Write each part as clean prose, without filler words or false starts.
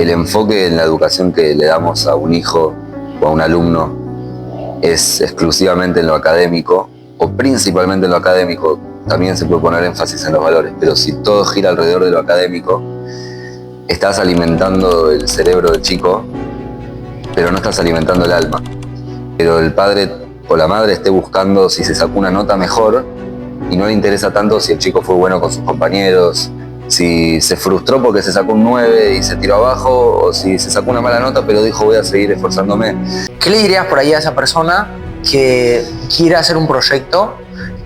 El enfoque en la educación que le damos a un hijo o a un alumno es exclusivamente en lo académico o principalmente en lo académico. También se puede poner énfasis en los valores, pero si todo gira alrededor de lo académico, estás alimentando el cerebro del chico, pero no estás alimentando el alma. Pero el padre o la madre esté buscando si se sacó una nota mejor y no le interesa tanto si el chico fue bueno con sus compañeros, si se frustró porque se sacó un 9 y se tiró abajo, o si se sacó una mala nota pero dijo voy a seguir esforzándome. ¿Qué le dirías por ahí a esa persona que quiere hacer un proyecto,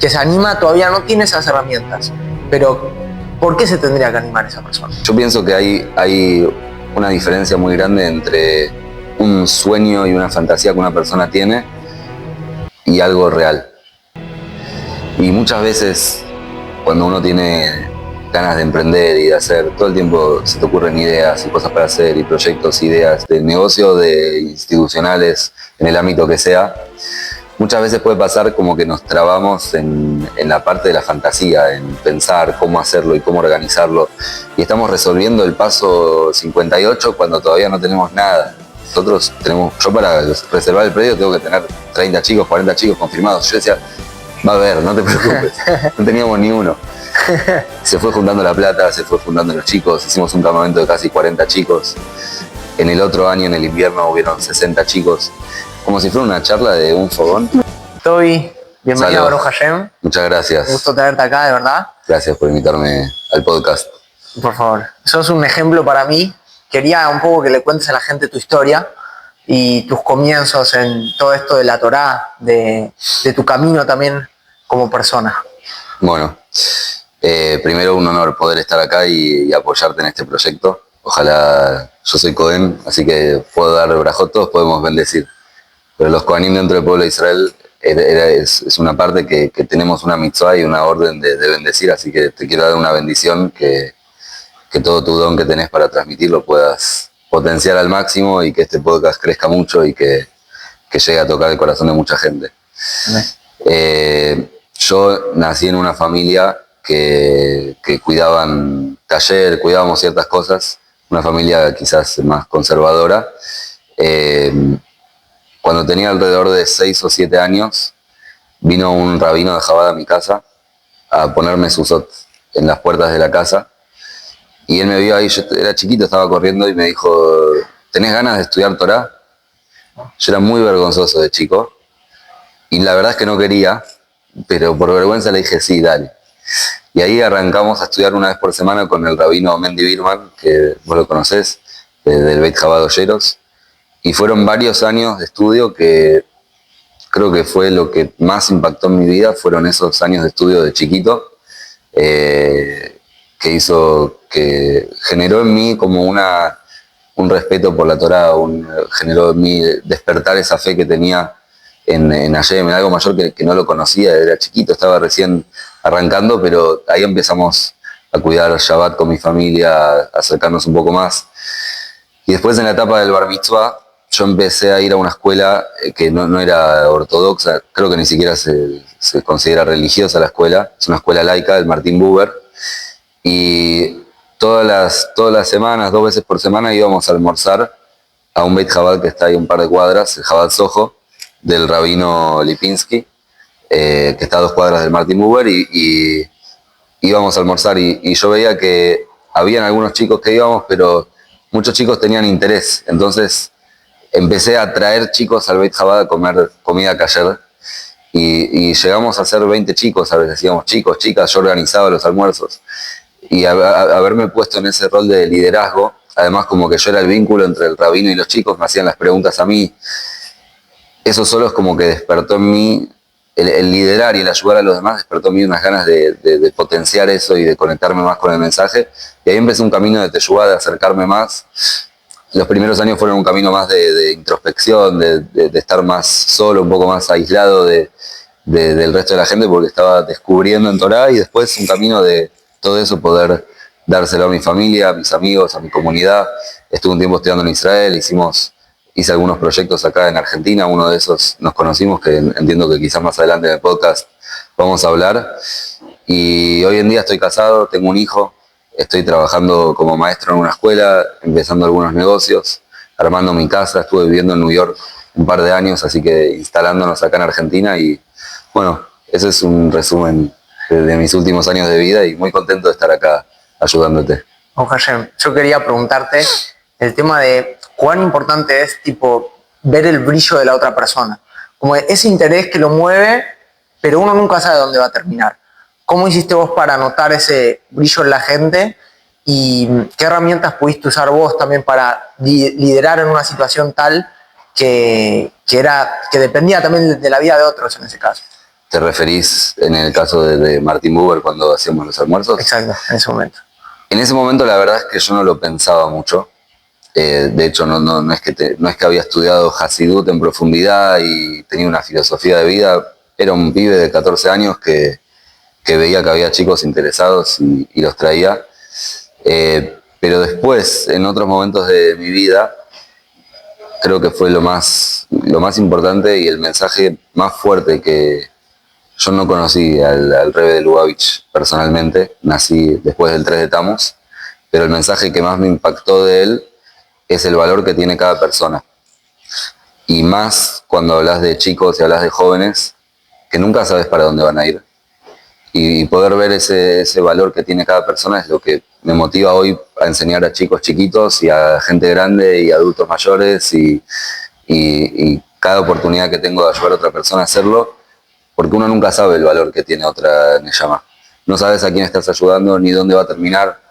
que se anima, todavía no tiene esas herramientas, pero ¿por qué se tendría que animar esa persona? Yo pienso que hay una diferencia muy grande entre un sueño y una fantasía que una persona tiene y algo real. Y muchas veces cuando uno tiene ganas de emprender y de hacer, todo el tiempo se te ocurren ideas y cosas para hacer y proyectos, ideas de negocio, de institucionales, en el ámbito que sea. Muchas veces puede pasar como que nos trabamos en la parte de la fantasía, en pensar cómo hacerlo y cómo organizarlo. Y estamos resolviendo el paso 58 cuando todavía no tenemos nada. Nosotros tenemos, yo para reservar el predio tengo que tener 30 chicos, 40 chicos confirmados. Yo decía, va a haber, no te preocupes. No teníamos ni uno. Se fue juntando la plata, se fue juntando los chicos, hicimos un campamento de casi 40 chicos. En el otro año, en el invierno, hubieron 60 chicos. Como si fuera una charla de un fogón. Toby, bienvenido a Baruch Hashem. Muchas gracias. Un gusto tenerte acá, de verdad. Gracias por invitarme al podcast. Por favor, sos un ejemplo para mí. Quería un poco que le cuentes a la gente tu historia y tus comienzos en todo esto de la Torá, de tu camino también como persona. Bueno, primero un honor poder estar acá y apoyarte en este proyecto. Ojalá, yo soy Cohen, así que puedo dar brajot, todos podemos bendecir. Pero los Kohanim dentro del pueblo de Israel es una parte que tenemos una mitzvah y una orden de bendecir, así que te quiero dar una bendición que todo tu don que tenés para transmitirlo puedas potenciar al máximo y que este podcast crezca mucho y que llegue a tocar el corazón de mucha gente. Yo nací en una familia que cuidaban taller, cuidábamos ciertas cosas, una familia quizás más conservadora. Cuando tenía alrededor de 6 o 7 años, vino un rabino de Chabad a mi casa a ponerme susot en las puertas de la casa. Y él me vio ahí, yo era chiquito, estaba corriendo y me dijo, ¿tenés ganas de estudiar Torá? Yo era muy vergonzoso de chico y la verdad es que no quería, pero por vergüenza le dije, sí, dale. Y ahí arrancamos a estudiar una vez por semana con el rabino Mendy Birman, que vos lo conocés, del Beit Chabad Olleros. Y fueron varios años de estudio que creo que fue lo que más impactó en mi vida, fueron esos años de estudio de chiquito, que generó en mí como un respeto por la Torá, generó en mí despertar esa fe que tenía en Hashem, en algo mayor que no lo conocía, era chiquito, estaba recién arrancando, pero ahí empezamos a cuidar Shabbat con mi familia, a acercarnos un poco más. Y después en la etapa del Bar Mitzvah, yo empecé a ir a una escuela que no era ortodoxa, creo que ni siquiera se considera religiosa la escuela, es una escuela laica, el Martín Buber, y todas las semanas, 2 veces por semana, íbamos a almorzar a un Beit Chabad que está ahí un par de cuadras, el Chabad Soho, del rabino Lipinski, que está a 2 cuadras del Martín Buber, y íbamos a almorzar, y yo veía que habían algunos chicos que íbamos, pero muchos chicos tenían interés, entonces empecé a traer chicos al Beit Chabad a comer comida kasher y llegamos a ser 20 chicos, a veces decíamos chicos, chicas, yo organizaba los almuerzos. Y haberme puesto en ese rol de liderazgo, además como que yo era el vínculo entre el rabino y los chicos, me hacían las preguntas a mí, eso solo es como que despertó en mí, el liderar y el ayudar a los demás despertó en mí unas ganas de potenciar eso y de conectarme más con el mensaje. Y ahí empecé un camino de teshuvá, de acercarme más. Los primeros años fueron un camino más de introspección, de estar más solo, un poco más aislado del resto de la gente porque estaba descubriendo en Torá, y después un camino de todo eso poder dárselo a mi familia, a mis amigos, a mi comunidad. Estuve un tiempo estudiando en Israel, hice algunos proyectos acá en Argentina, uno de esos nos conocimos, que entiendo que quizás más adelante en el podcast vamos a hablar. Y hoy en día estoy casado, tengo un hijo, estoy trabajando como maestro en una escuela, empezando algunos negocios, armando mi casa. Estuve viviendo en New York un par de años, así que instalándonos acá en Argentina. Y bueno, ese es un resumen de mis últimos años de vida y muy contento de estar acá ayudándote. Hashem, yo quería preguntarte el tema de cuán importante es tipo ver el brillo de la otra persona, como ese interés que lo mueve, pero uno nunca sabe dónde va a terminar. ¿Cómo hiciste vos para notar ese brillo en la gente y qué herramientas pudiste usar vos también para liderar en una situación tal que dependía también de la vida de otros en ese caso? ¿Te referís en el caso de Martin Buber cuando hacíamos los almuerzos? Exacto, en ese momento. En ese momento la verdad es que yo no lo pensaba mucho. De hecho, no es que había estudiado Hasidut en profundidad y tenía una filosofía de vida. Era un pibe de 14 años que veía que había chicos interesados y los traía. Pero después, en otros momentos de mi vida, creo que fue lo más importante y el mensaje más fuerte que yo no conocí al Rebbe de Lubavitch personalmente. Nací después del 3 de Tammuz, pero el mensaje que más me impactó de él es el valor que tiene cada persona. Y más cuando hablas de chicos y hablas de jóvenes, que nunca sabes para dónde van a ir. Y poder ver ese valor que tiene cada persona es lo que me motiva hoy a enseñar a chicos chiquitos y a gente grande y adultos mayores y cada oportunidad que tengo de ayudar a otra persona a hacerlo, porque uno nunca sabe el valor que tiene otra neyama. No sabes a quién estás ayudando ni dónde va a terminar.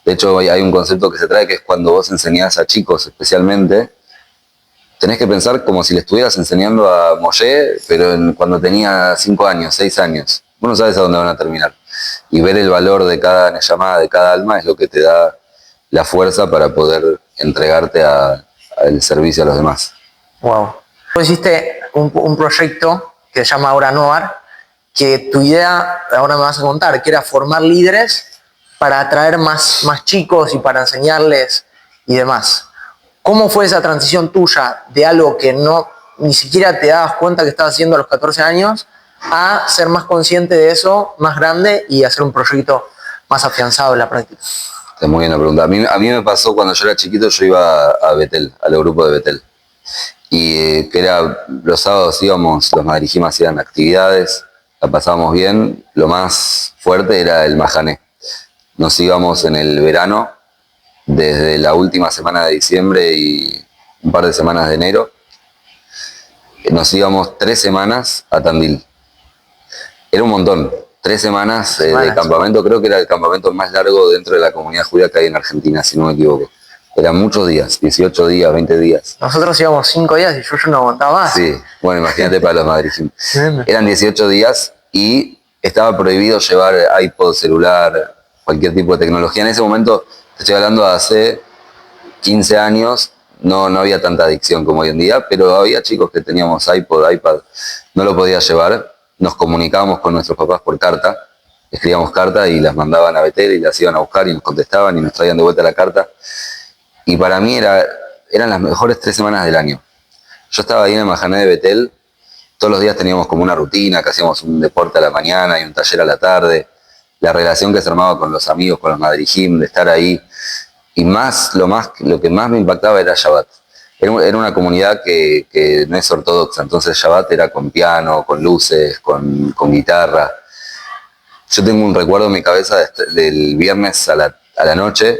De hecho, hay un concepto que se trae que es cuando vos enseñás a chicos especialmente, tenés que pensar como si le estuvieras enseñando a Moshe, pero cuando tenía 5 años, 6 años. Vos no sabes a dónde van a terminar. Y ver el valor de cada neyama, de cada alma, es lo que te da la fuerza para poder entregarte al servicio a los demás. Wow. Vos hiciste un proyecto que se llama Ahora Noar, que tu idea, ahora me vas a contar, que era formar líderes para atraer más chicos y para enseñarles y demás. ¿Cómo fue esa transición tuya de algo que ni siquiera te dabas cuenta que estabas haciendo a los 14 años a ser más consciente de eso, más grande y hacer un proyecto más afianzado en la práctica? Es muy bien la pregunta. A mí me pasó cuando yo era chiquito, yo iba a Betel, al grupo de Betel. Y que era, los sábados íbamos, los madrijim hacían actividades, la pasábamos bien. Lo más fuerte era el majané. Nos íbamos en el verano, desde la última semana de diciembre y un par de semanas de enero. Nos íbamos 3 semanas a Tandil. Era un montón. 3 semanas de campamento. Creo que era el campamento más largo dentro de la comunidad judía que hay en Argentina, si no me equivoco. Eran muchos días, 18 días, 20 días. Nosotros íbamos 5 días y yo no aguantaba más. Sí, bueno, imagínate para los madrijim. Eran 18 días y estaba prohibido llevar iPod, celular, cualquier tipo de tecnología. En ese momento, te estoy hablando de hace 15 años, no había tanta adicción como hoy en día, pero había chicos que teníamos iPod, iPad, no lo podía llevar. Nos comunicábamos con nuestros papás por carta, escribíamos cartas y las mandaban a Betel y las iban a buscar y nos contestaban y nos traían de vuelta la carta. Y para mí eran las mejores 3 semanas del año. Yo estaba ahí en el Mahané de Betel, todos los días teníamos como una rutina, que hacíamos un deporte a la mañana y un taller a la tarde, la relación que se armaba con los amigos, con los madrijim, de estar ahí. Y lo que más me impactaba era Shabbat. Era una comunidad que no es ortodoxa, entonces Shabbat era con piano, con luces, con guitarra. Yo tengo un recuerdo en mi cabeza del viernes a la noche.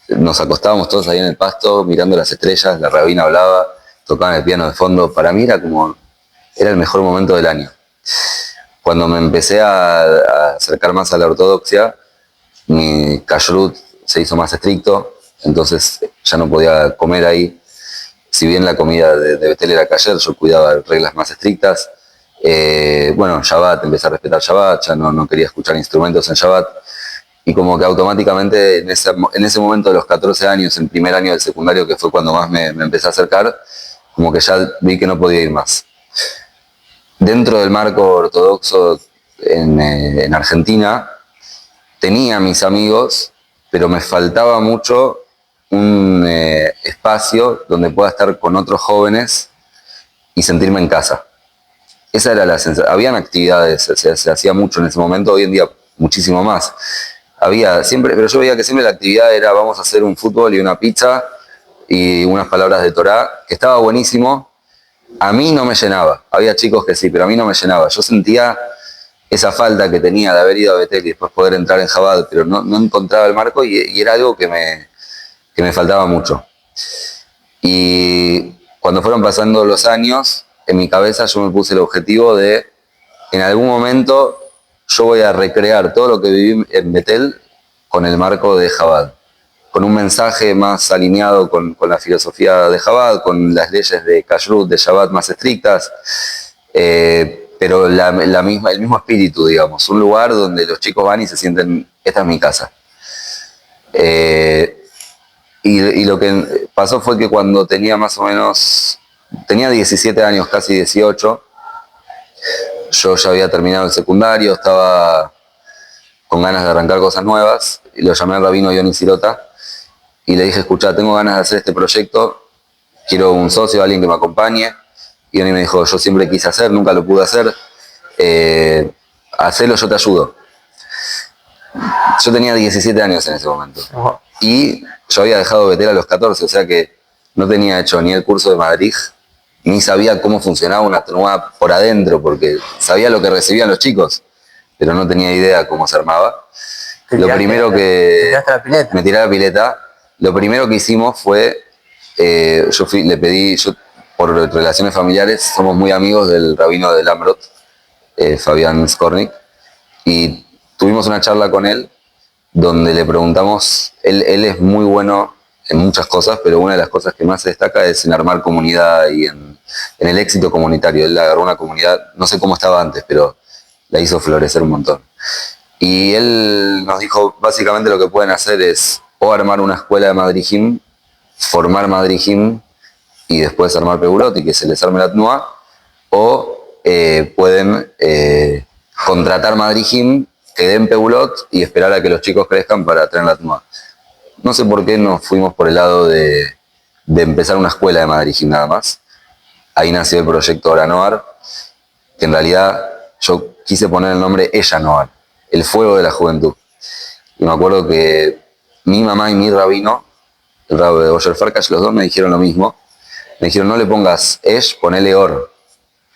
Nos acostábamos todos ahí en el pasto mirando las estrellas, la rabina hablaba, tocaban el piano de fondo. Para mí era el mejor momento del año. Cuando me empecé a acercar más a la ortodoxia, mi kashrut se hizo más estricto, entonces ya no podía comer ahí. Si bien la comida de Betel era kasher, yo cuidaba de reglas más estrictas. Shabbat, empecé a respetar Shabbat, ya no quería escuchar instrumentos en Shabbat. Y como que automáticamente en ese momento de los 14 años, en primer año del secundario, que fue cuando más me empecé a acercar, como que ya vi que no podía ir más. Dentro del marco ortodoxo en Argentina, tenía mis amigos, pero me faltaba mucho un espacio donde pueda estar con otros jóvenes y sentirme en casa. Esa era la sensación. Habían actividades, se hacía mucho en ese momento, hoy en día muchísimo más. había siempre, pero yo veía que siempre la actividad era vamos a hacer un fútbol y una pizza y unas palabras de Torá, que estaba buenísimo. A mí no me llenaba, había chicos que sí, pero a mí no me llenaba. Yo sentía esa falta que tenía de haber ido a Betel y después poder entrar en Chabad, pero no encontraba el marco y era algo que me faltaba mucho. Y cuando fueron pasando los años, en mi cabeza yo me puse el objetivo de, en algún momento, yo voy a recrear todo lo que viví en Betel con el marco de Chabad, con un mensaje más alineado con la filosofía de Chabad, con las leyes de Kashrut, de Shabbat más estrictas, pero el mismo espíritu, digamos, un lugar donde los chicos van y se sienten, esta es mi casa. Y lo que pasó fue que cuando tenía más o menos, tenía 17 años, casi 18, yo ya había terminado el secundario, estaba con ganas de arrancar cosas nuevas, y lo llamé al rabino Yoni Sirota, y le dije, escuchá, tengo ganas de hacer este proyecto, quiero un socio, alguien que me acompañe. Y Yoni me dijo, yo siempre quise hacer, nunca lo pude hacer, hacelo, yo te ayudo. Yo tenía 17 años en ese momento. Ajá. Y yo había dejado Betel a los 14, o sea que no tenía hecho ni el curso de Madrid, ni sabía cómo funcionaba una Tenuá por adentro, porque sabía lo que recibían los chicos, pero no tenía idea cómo se armaba. Lo primero que... Me tiré a la pileta. Lo primero que hicimos fue, le pedí, por relaciones familiares, somos muy amigos del rabino de Lamrot, Fabián Skornik, y tuvimos una charla con él donde le preguntamos, él es muy bueno en muchas cosas, pero una de las cosas que más se destaca es en armar comunidad y en el éxito comunitario. Él agarró una comunidad, no sé cómo estaba antes, pero la hizo florecer un montón. Y él nos dijo, básicamente lo que pueden hacer es o armar una escuela de Madrijim, formar Madrijim y después armar Peulot y que se les arme la Tnuá, o pueden contratar Madrijim, que den Peulot y esperar a que los chicos crezcan para traer la Tnuá. No sé por qué nos fuimos por el lado de empezar una escuela de Madrijim nada más. Ahí nació el proyecto Ora Noar, que en realidad yo quise poner el nombre Ella Noar, el fuego de la juventud. Y me acuerdo que mi mamá y mi rabino, el rabo de Oyer Farkash, los dos me dijeron lo mismo. Me dijeron, no le pongas Esh, ponele Or.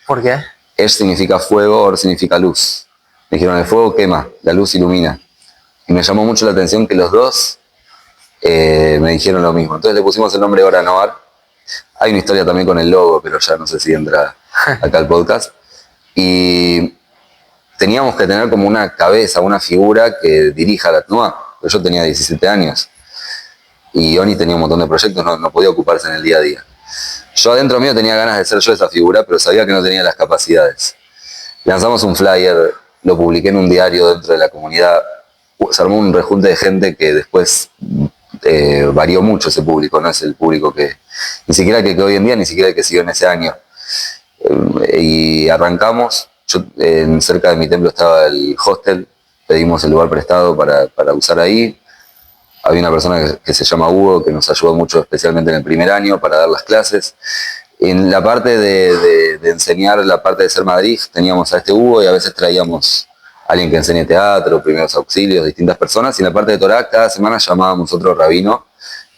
¿Por qué? Esh significa fuego, Or significa luz. Me dijeron, el fuego quema, la luz ilumina. Y me llamó mucho la atención que los dos me dijeron lo mismo. Entonces le pusimos el nombre Ora Noar. Hay una historia también con el logo, pero ya no sé si entra acá al podcast. Y teníamos que tener como una cabeza, una figura que dirija la Tnuá. Yo tenía 17 años y Oni tenía un montón de proyectos, no podía ocuparse en el día a día. Yo adentro mío tenía ganas de ser yo esa figura, pero sabía que no tenía las capacidades. Lanzamos un flyer, lo publiqué en un diario dentro de la comunidad. Se armó un rejunte de gente que después varió mucho ese público, no es el público que ni siquiera el que quedó hoy en día, ni siquiera el que siguió en ese año. Y arrancamos. Yo, cerca de mi templo estaba el hostel, pedimos el lugar prestado para usar ahí. Había una persona que se llama Hugo, que nos ayudó mucho, especialmente en el primer año, para dar las clases. En la parte de enseñar, la parte de ser Madrid, teníamos a este Hugo y a veces traíamos a alguien que enseñe teatro, primeros auxilios, distintas personas. Y en la parte de Torá, cada semana llamábamos otro rabino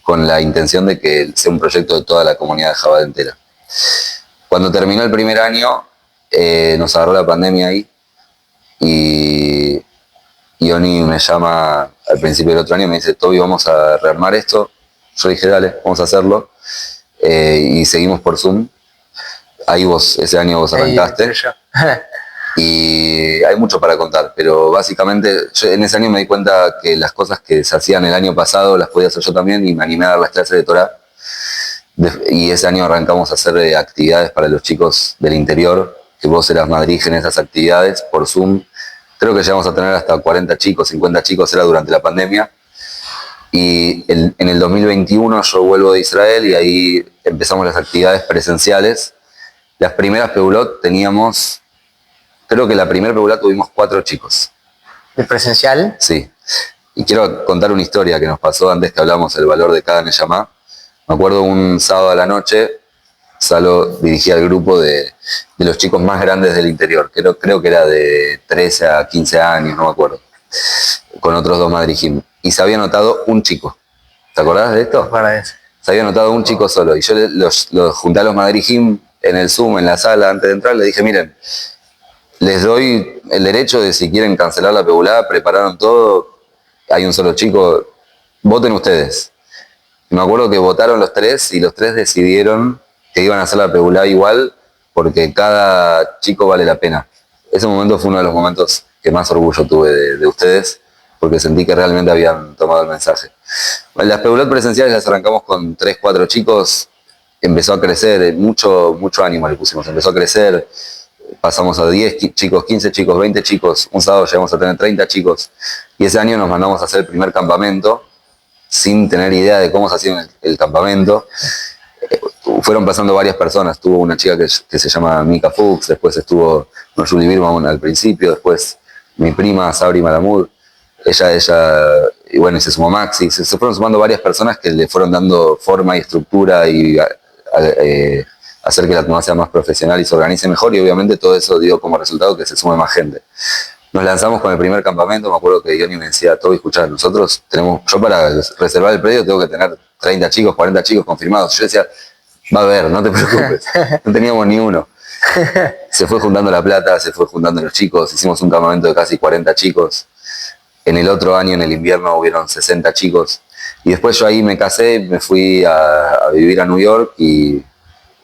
con la intención de que sea un proyecto de toda la comunidad de Chabad entera. Cuando terminó el primer año, nos agarró la pandemia ahí y Oni me llama al principio del otro año y me dice, Toby, vamos a rearmar esto. Yo dije, dale, vamos a hacerlo. Y seguimos por Zoom. Ahí ese año vos arrancaste. Y hay mucho para contar, pero básicamente yo en ese año me di cuenta que las cosas que se hacían el año pasado las podía hacer yo también y me animé a dar las clases de Torá. Y ese año arrancamos a hacer actividades para los chicos del interior, que vos eras Madrid en esas actividades por Zoom. Creo que llegamos a tener hasta 40 chicos, 50 chicos, era durante la pandemia. Y en el 2021 yo vuelvo de Israel y ahí empezamos las actividades presenciales. Las primeras Peulot teníamos, creo que la primera Peulot tuvimos 4 chicos. ¿De presencial? Sí. Y quiero contar una historia que nos pasó antes que hablamos del valor de cada Neyamá. Me acuerdo un sábado a la noche, Salo dirigía el grupo de los chicos más grandes del interior. Creo que era de 13 a 15 años, no me acuerdo. con otros 2 Madrid Gym. Y se había anotado un chico. ¿Te acordás de esto? Para eso. Se había anotado un chico solo. Y yo los junté a los Madrid Gym en el Zoom, en la sala, antes de entrar, les dije, miren, les doy el derecho de si quieren cancelar la pegulada, prepararon todo, hay un solo chico, voten ustedes. Y me acuerdo que votaron los 3 y los 3 decidieron que iban a hacer la pegulada igual porque cada chico vale la pena. Ese momento fue uno de los momentos que más orgullo tuve de ustedes, porque sentí que realmente habían tomado el mensaje. Las peguladas presenciales las arrancamos con 3, 4 chicos, empezó a crecer, mucho ánimo le pusimos, empezó a crecer, pasamos a 10 chicos, 15 chicos, 20 chicos, un sábado llegamos a tener 30 chicos, y ese año nos mandamos a hacer el primer campamento, sin tener idea de cómo se hacía el campamento. Fueron pasando varias personas, estuvo una chica que se llama Mika Fuchs, después estuvo Julie Birman al principio, después mi prima Sabri Malamud, ella, y bueno, y se sumó Maxi, se fueron sumando varias personas que le fueron dando forma y estructura y hacer que la actividad sea más profesional y se organice mejor, y obviamente todo eso dio como resultado que se sume más gente. Nos lanzamos con el primer campamento, me acuerdo que Johnny me decía, Toby, escuchá, nosotros tenemos, yo para reservar el predio tengo que tener 30 chicos, 40 chicos confirmados. Yo decía, va a haber, no te preocupes, no teníamos ni uno. Se fue juntando la plata, se fue juntando los chicos, hicimos un campamento de casi 40 chicos. En el otro año, en el invierno, hubieron 60 chicos. Y después yo ahí me casé, me fui a vivir a New York y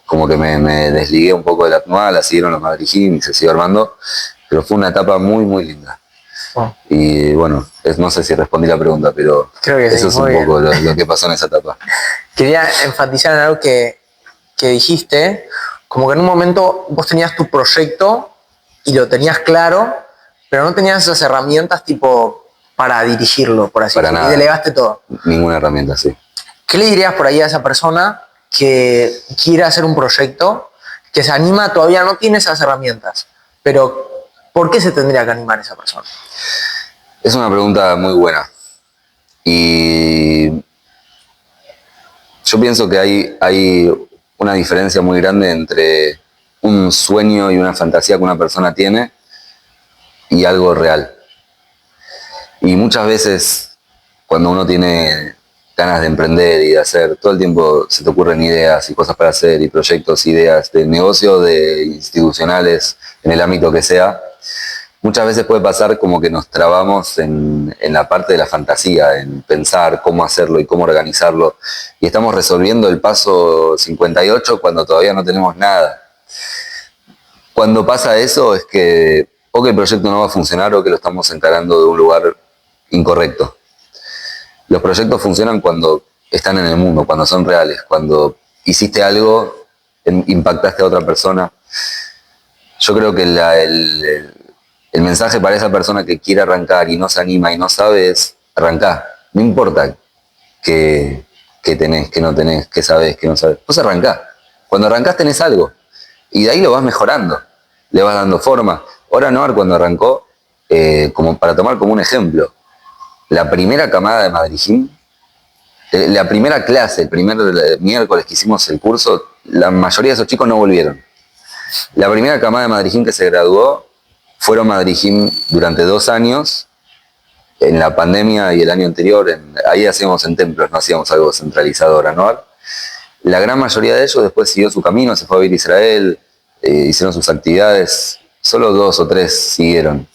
como que me desligué un poco de la actual, la siguieron los Madrid Gym y se siguió armando. Pero fue una etapa muy, muy linda. Oh. Y bueno, no sé si respondí la pregunta, pero creo que eso sí, es un poco lo que pasó en esa etapa. Quería enfatizar en algo que dijiste, como que en un momento vos tenías tu proyecto y lo tenías claro, pero no tenías esas herramientas tipo para dirigirlo, por así decirlo, y delegaste todo. Ninguna herramienta, sí. ¿Qué le dirías por ahí a esa persona que quiere hacer un proyecto, que se anima, todavía no tiene esas herramientas, pero ¿por qué se tendría que animar esa persona? Es una pregunta muy buena. Y yo pienso que hay una diferencia muy grande entre un sueño y una fantasía que una persona tiene y algo real. Y muchas veces cuando uno tiene ganas de emprender y de hacer, todo el tiempo se te ocurren ideas y cosas para hacer y proyectos, ideas de negocio, de institucionales, en el ámbito que sea. Muchas veces puede pasar como que nos trabamos en la parte de la fantasía, en pensar cómo hacerlo y cómo organizarlo. Y estamos resolviendo el paso 58 cuando todavía no tenemos nada. Cuando pasa eso es que o que el proyecto no va a funcionar o que lo estamos encarando de un lugar incorrecto. Los proyectos funcionan cuando están en el mundo, cuando son reales, cuando hiciste algo, impactaste a otra persona. Yo creo que el mensaje para esa persona que quiere arrancar y no se anima y no sabe es arrancá. No importa qué tenés, qué no tenés, qué sabés, qué no sabés. Vos arrancá. Cuando arrancás tenés algo y de ahí lo vas mejorando, le vas dando forma. Ahora Noar cuando arrancó, como para tomar como un ejemplo, la primera camada de Madrid Gym, la primera clase, el primer miércoles que hicimos el curso, la mayoría de esos chicos no volvieron. La primera camada de Madrid Gym que se graduó fueron Madrid Gym durante 2 años, en la pandemia y el año anterior, ahí hacíamos en templos, no hacíamos algo centralizado ahora, ¿no? La gran mayoría de ellos después siguió su camino, se fue a vivir a Israel, hicieron sus actividades, solo 2 o 3 siguieron.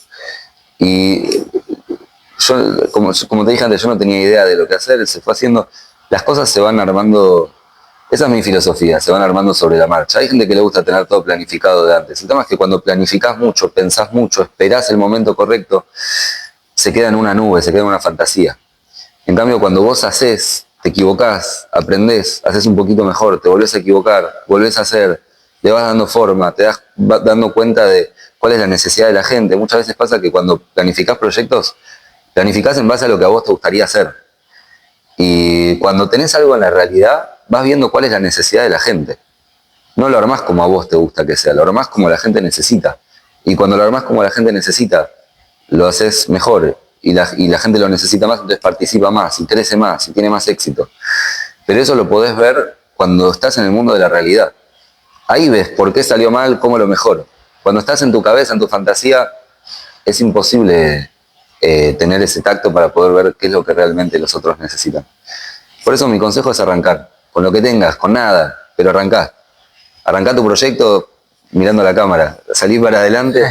Y yo, como te dije antes, yo no tenía idea de lo que hacer, se fue haciendo, las cosas se van armando, esa es mi filosofía, se van armando sobre la marcha. Hay gente que le gusta tener todo planificado de antes. El tema es que cuando planificás mucho, pensás mucho, esperás el momento correcto, se queda en una nube, se queda en una fantasía. En cambio, cuando vos hacés, te equivocás, aprendés, haces un poquito mejor, te volvés a equivocar, volvés a hacer, le vas dando forma, te vas dando cuenta de cuál es la necesidad de la gente. Muchas veces pasa que cuando planificás proyectos, planificás en base a lo que a vos te gustaría hacer. Y cuando tenés algo en la realidad, vas viendo cuál es la necesidad de la gente. No lo armás como a vos te gusta que sea, lo armás como la gente necesita. Y cuando lo armás como la gente necesita, lo haces mejor. Y la gente lo necesita más, entonces participa más, y crece más, y tiene más éxito. Pero eso lo podés ver cuando estás en el mundo de la realidad. Ahí ves por qué salió mal, cómo lo mejoro. Cuando estás en tu cabeza, en tu fantasía, es imposible tener ese tacto para poder ver qué es lo que realmente los otros necesitan. Por eso mi consejo es arrancar, con lo que tengas, con nada, pero arrancá. Arrancá tu proyecto mirando a la cámara, salí para adelante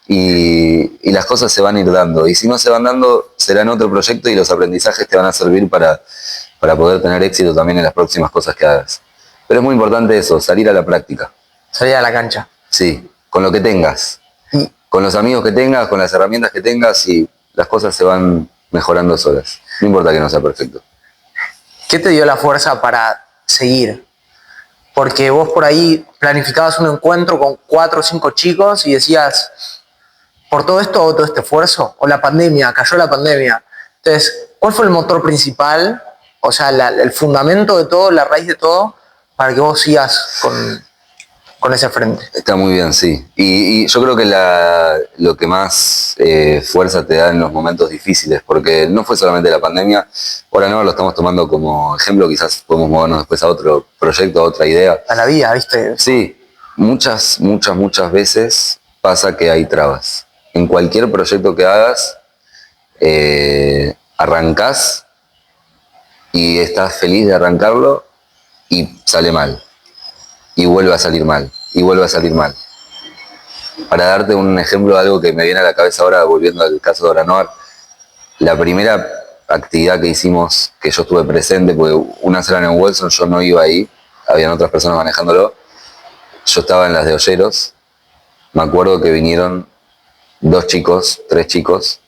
y las cosas se van a ir dando. Y si no se van dando, será en otro proyecto y los aprendizajes te van a servir para poder tener éxito también en las próximas cosas que hagas. Pero es muy importante eso, salir a la práctica. Salir a la cancha. Sí, con lo que tengas, con los amigos que tengas, con las herramientas que tengas y las cosas se van mejorando solas. No importa que no sea perfecto. ¿Qué te dio la fuerza para seguir? Porque vos por ahí planificabas un encuentro con 4 o 5 chicos y decías, por todo esto hago todo este esfuerzo, o la pandemia, cayó la pandemia. Entonces, ¿cuál fue el motor principal, o sea, el fundamento de todo, la raíz de todo, para que vos sigas con ese frente? Está muy bien, sí. Y yo creo que lo que más fuerza te da en los momentos difíciles, porque no fue solamente la pandemia, ahora no lo estamos tomando como ejemplo, quizás podemos movernos después a otro proyecto, a otra idea. A la vida, ¿viste? Sí, muchas veces pasa que hay trabas. En cualquier proyecto que hagas, arrancás y estás feliz de arrancarlo y sale mal. Y vuelve a salir mal. Y vuelve a salir mal. Para darte un ejemplo de algo que me viene a la cabeza ahora, volviendo al caso de Oranoar, la primera actividad que hicimos, que yo estuve presente, porque una era en Wilson, yo no iba ahí, habían otras personas manejándolo, yo estaba en las de Olleros, me acuerdo que vinieron 2 chicos, 3 chicos,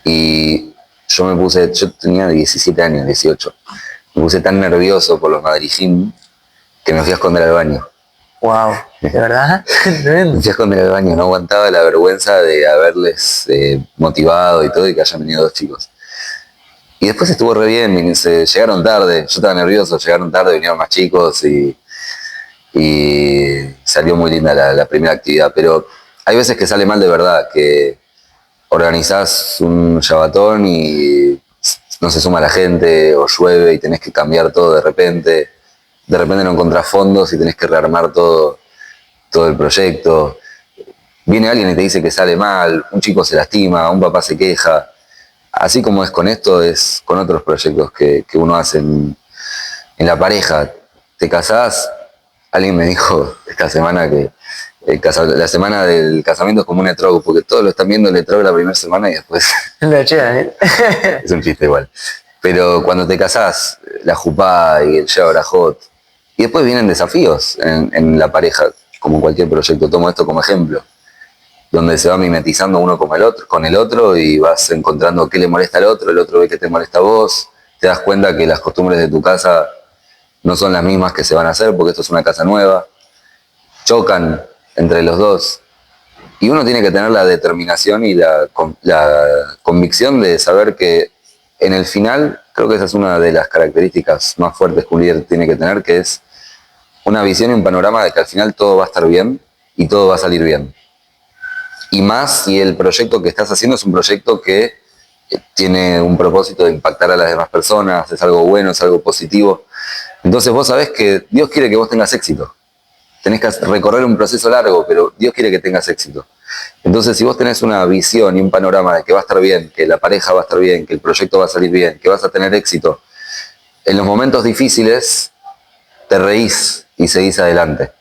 y yo tenía 17 años, 18, me puse tan nervioso por los madrijín que me fui a esconder al baño. Wow, ¿de verdad? Me fui a esconder al baño, no aguantaba la vergüenza de haberles motivado y todo y que hayan venido 2 chicos. Y después estuvo re bien, llegaron tarde, yo estaba nervioso, llegaron tarde, vinieron más chicos y salió muy linda la primera actividad. Pero hay veces que sale mal de verdad, que organizás un yabatón y no se suma la gente o llueve y tenés que cambiar todo de repente no encontrás fondos y tenés que rearmar todo el proyecto. Viene alguien y te dice que sale mal, un chico se lastima, un papá se queja. Así como es con esto, es con otros proyectos que uno hace en la pareja. Te casás, alguien me dijo esta semana que la semana del casamiento es como un etrog, porque todos lo están viendo el etrog la primera semana y después... Es un chiste igual. Pero cuando te casás, la jupá y el yabarajot, y después vienen desafíos en la pareja, como cualquier proyecto. Tomo esto como ejemplo, donde se va mimetizando uno con el otro y vas encontrando qué le molesta al otro, el otro ve que te molesta a vos, te das cuenta que las costumbres de tu casa no son las mismas que se van a hacer porque esto es una casa nueva, chocan entre los dos y uno tiene que tener la determinación y la convicción de saber que en el final, creo que esa es una de las características más fuertes que un líder tiene que tener, que es una visión y un panorama de que al final todo va a estar bien y todo va a salir bien. Y más si el proyecto que estás haciendo es un proyecto que tiene un propósito de impactar a las demás personas, es algo bueno, es algo positivo. Entonces vos sabés que Dios quiere que vos tengas éxito. Tenés que recorrer un proceso largo, pero Dios quiere que tengas éxito. Entonces si vos tenés una visión y un panorama de que va a estar bien, que la pareja va a estar bien, que el proyecto va a salir bien, que vas a tener éxito, en los momentos difíciles te reís y seguís adelante.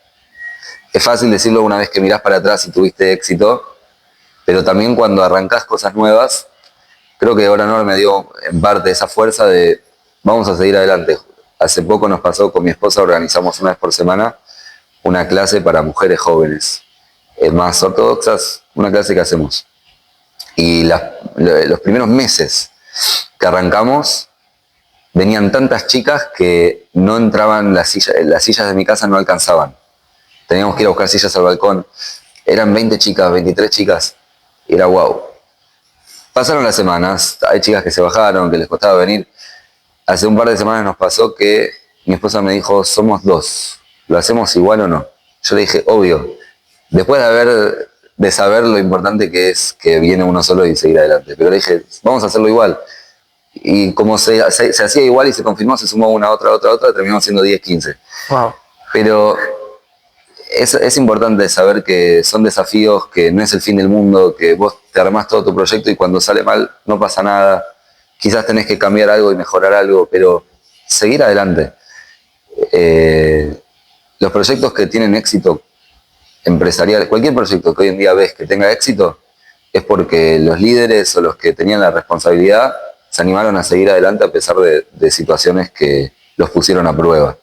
Es fácil decirlo una vez que mirás para atrás y tuviste éxito, pero también cuando arrancás cosas nuevas, creo que Oranoar me dio en parte esa fuerza de vamos a seguir adelante. Hace poco nos pasó con mi esposa, organizamos una vez por semana una clase para mujeres jóvenes, más ortodoxas, una clase que hacemos. Y los primeros meses que arrancamos, venían tantas chicas que no entraban las sillas de mi casa no alcanzaban. Teníamos que ir a buscar sillas al balcón. Eran 20 chicas, 23 chicas. Y era wow. Pasaron las semanas, hay chicas que se bajaron, que les costaba venir. Hace un par de semanas nos pasó que mi esposa me dijo, somos 2, ¿lo hacemos igual o no? Yo le dije, obvio. Después de saber lo importante que es que viene uno solo y seguir adelante. Pero le dije, vamos a hacerlo igual. Y como se hacía igual y se confirmó, se sumó una, otra, terminamos siendo 10, 15. Wow. Pero es importante saber que son desafíos, que no es el fin del mundo, que vos te armás todo tu proyecto y cuando sale mal no pasa nada. Quizás tenés que cambiar algo y mejorar algo, pero seguir adelante. Los proyectos que tienen éxito empresarial, cualquier proyecto que hoy en día ves que tenga éxito, es porque los líderes o los que tenían la responsabilidad se animaron a seguir adelante a pesar de situaciones que los pusieron a prueba.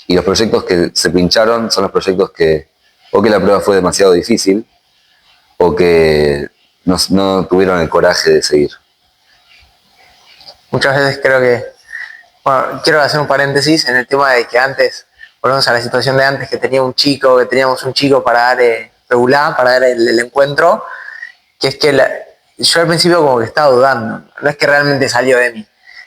Y los proyectos que se pincharon son los proyectos que o que la prueba fue demasiado difícil o que no tuvieron el coraje de seguir. Muchas veces creo que, bueno, quiero hacer un paréntesis en el tema de que antes, volvemos a la situación de antes, que teníamos un chico para dar regular, para dar el encuentro, que es que yo al principio como que estaba dudando, no es que realmente salió de mí.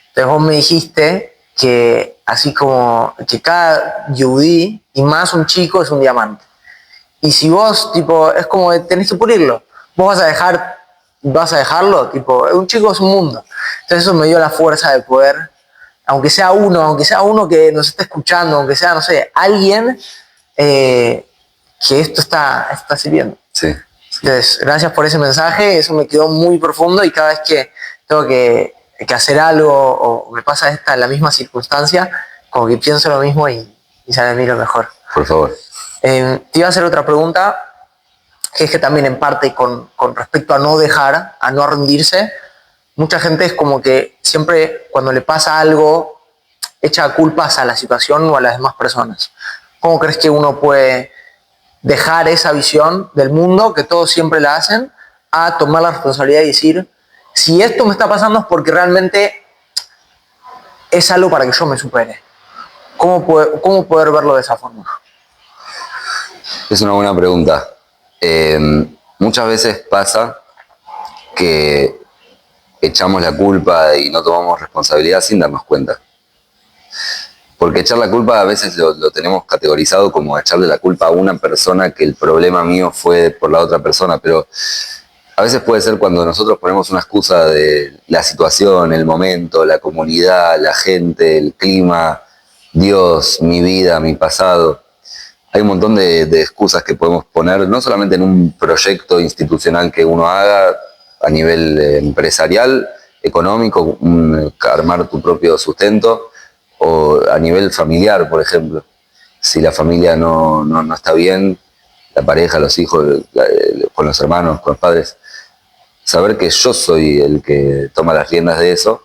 Entonces vos me dijiste que así como que cada yudí y más un chico es un diamante. Y si vos, tipo, es como que tenés que pulirlo. Vos vas a dejarlo, tipo, un chico es un mundo. Entonces eso me dio la fuerza de poder, aunque sea uno que nos esté escuchando, aunque sea, no sé, alguien, que esto está sirviendo. Sí. Entonces, gracias por ese mensaje, eso me quedó muy profundo y cada vez que tengo que hacer algo o me pasa la misma circunstancia, como que pienso lo mismo y sale a mí lo mejor. Por favor. Te iba a hacer otra pregunta, que es que también en parte con respecto a no dejar, a no rendirse, mucha gente es como que siempre cuando le pasa algo echa culpas a la situación o a las demás personas. ¿Cómo crees que uno puede dejar esa visión del mundo, que todos siempre la hacen, a tomar la responsabilidad y decir, si esto me está pasando es porque realmente es algo para que yo me supere? ¿Cómo poder verlo de esa forma? Es una buena pregunta. Muchas veces pasa que echamos la culpa y no tomamos responsabilidad sin darnos cuenta. Porque echar la culpa a veces lo tenemos categorizado como echarle la culpa a una persona, que el problema mío fue por la otra persona, pero a veces puede ser cuando nosotros ponemos una excusa de la situación, el momento, la comunidad, la gente, el clima, Dios, mi vida, mi pasado. Hay un montón de excusas que podemos poner, no solamente en un proyecto institucional que uno haga a nivel empresarial, económico, armar tu propio sustento, o a nivel familiar, por ejemplo. Si la familia no está bien, la pareja, los hijos, con los hermanos, con los padres, saber que yo soy el que toma las riendas de eso.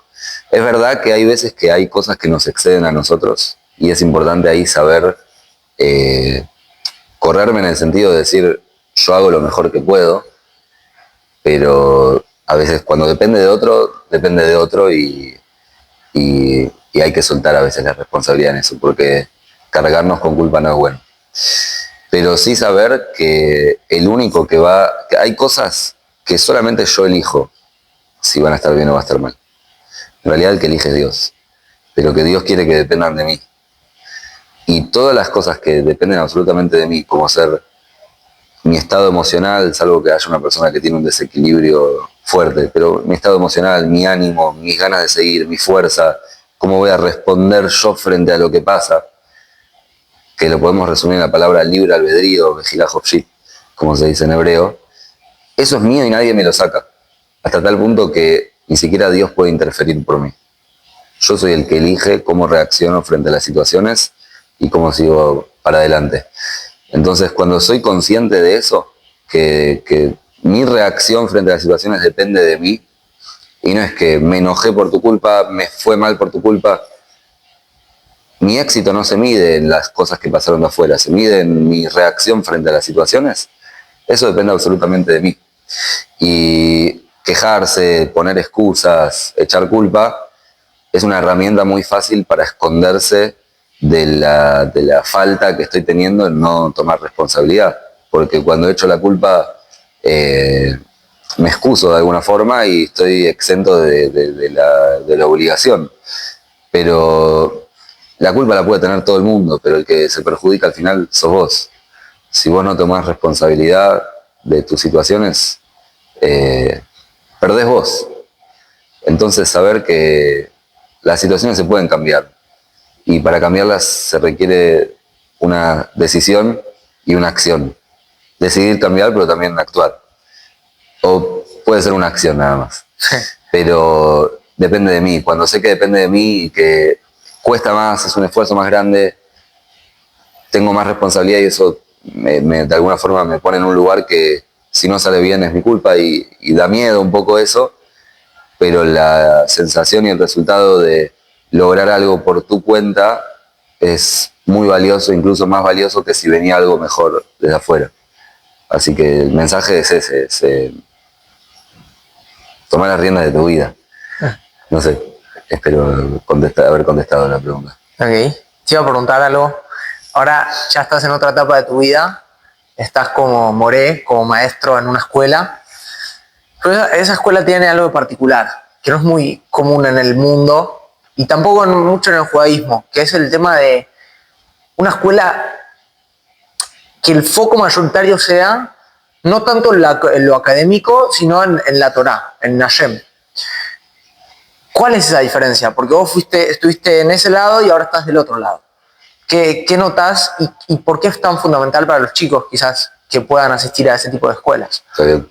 Es verdad que hay veces que hay cosas que nos exceden a nosotros y es importante ahí saber correrme en el sentido de decir, yo hago lo mejor que puedo, pero a veces cuando depende de otro y hay que soltar a veces la responsabilidad en eso, porque cargarnos con culpa no es bueno. Pero sí saber que el único que hay cosas que solamente yo elijo si van a estar bien o va a estar mal. En realidad el que elige es Dios, pero que Dios quiere que dependan de mí. Y todas las cosas que dependen absolutamente de mí, como ser mi estado emocional, salvo que haya una persona que tiene un desequilibrio fuerte, pero mi estado emocional, mi ánimo, mis ganas de seguir, mi fuerza, cómo voy a responder yo frente a lo que pasa, que lo podemos resumir en la palabra libre albedrío, vejila hofshi, como se dice en hebreo. Eso es mío y nadie me lo saca, hasta tal punto que ni siquiera Dios puede interferir por mí. Yo soy el que elige cómo reacciono frente a las situaciones y cómo sigo para adelante. Entonces, cuando soy consciente de eso, que mi reacción frente a las situaciones depende de mí, y no es que me enojé por tu culpa, me fue mal por tu culpa. Mi éxito no se mide en las cosas que pasaron de afuera, se mide en mi reacción frente a las situaciones. Eso depende absolutamente de mí. Y quejarse, poner excusas, echar culpa, es una herramienta muy fácil para esconderse de la falta que estoy teniendo en no tomar responsabilidad. Porque cuando echo la culpa, me excuso de alguna forma y estoy exento de la obligación. Pero la culpa la puede tener todo el mundo, pero el que se perjudica al final sos vos. Si vos no tomás responsabilidad de tus situaciones, perdés vos. Entonces saber que las situaciones se pueden cambiar y para cambiarlas se requiere una decisión y una acción. Decidir cambiar, pero también actuar. O puede ser una acción nada más. Pero depende de mí. Cuando sé que depende de mí y que cuesta más, es un esfuerzo más grande, tengo más responsabilidad y eso de alguna forma me pone en un lugar que si no sale bien es mi culpa y da miedo un poco eso, pero la sensación y el resultado de lograr algo por tu cuenta es muy valioso, incluso más valioso que si venía algo mejor desde afuera. Así que el mensaje es ese, tomar las riendas de tu vida. No sé, espero haber contestado la pregunta. Ok, te iba a preguntar algo. Ahora ya estás en otra etapa de tu vida, estás como Moré, como maestro en una escuela, pero esa escuela tiene algo de particular, que no es muy común en el mundo y tampoco mucho en el judaísmo, que es el tema de una escuela que el foco mayoritario sea no tanto en lo académico, sino en la Torá, en Hashem. ¿Cuál es esa diferencia? Porque vos estuviste en ese lado y ahora estás del otro lado. ¿Qué notas y por qué es tan fundamental para los chicos quizás que puedan asistir a ese tipo de escuelas? Está bien.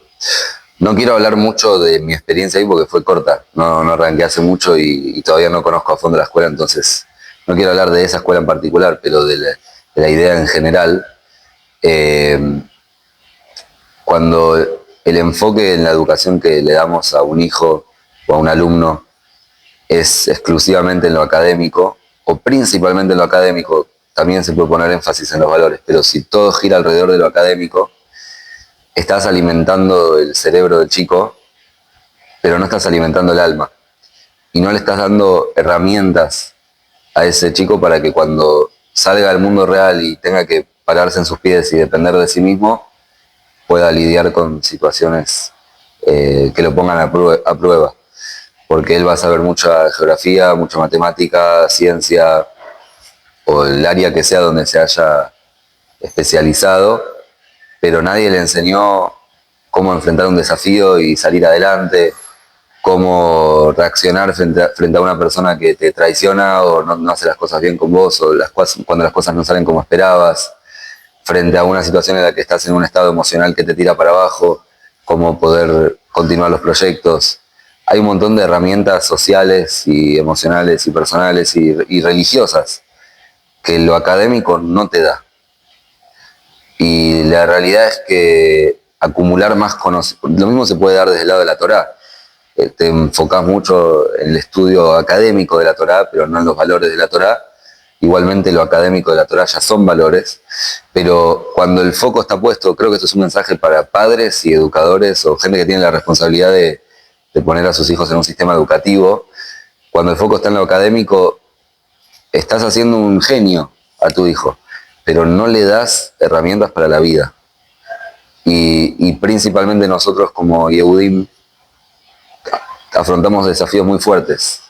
No quiero hablar mucho de mi experiencia ahí porque fue corta. No arranqué hace mucho y todavía no conozco a fondo la escuela, entonces no quiero hablar de esa escuela en particular, pero de la idea en general. Cuando el enfoque en la educación que le damos a un hijo o a un alumno es exclusivamente en lo académico, o principalmente en lo académico, también se puede poner énfasis en los valores, pero si todo gira alrededor de lo académico, estás alimentando el cerebro del chico, pero no estás alimentando el alma. Y no le estás dando herramientas a ese chico para que cuando salga al mundo real y tenga que pararse en sus pies y depender de sí mismo, pueda lidiar con situaciones que lo pongan a prueba. Porque él va a saber mucha geografía, mucha matemática, ciencia, o el área que sea donde se haya especializado, pero nadie le enseñó cómo enfrentar un desafío y salir adelante, cómo reaccionar frente a una persona que te traiciona o no hace las cosas bien con vos, o cuando las cosas no salen como esperabas, frente a una situación en la que estás en un estado emocional que te tira para abajo, cómo poder continuar los proyectos. Hay un montón de herramientas sociales y emocionales y personales y religiosas que lo académico no te da. Y la realidad es que acumular más conocimiento, lo mismo se puede dar desde el lado de la Torá. Te enfocas mucho en el estudio académico de la Torá, pero no en los valores de la Torá. Igualmente lo académico de la Torá ya son valores, pero cuando el foco está puesto, creo que esto es un mensaje para padres y educadores o gente que tiene la responsabilidad de poner a sus hijos en un sistema educativo. Cuando el foco está en lo académico, estás haciendo un genio a tu hijo, pero no le das herramientas para la vida. Y principalmente nosotros como Yehudim afrontamos desafíos muy fuertes,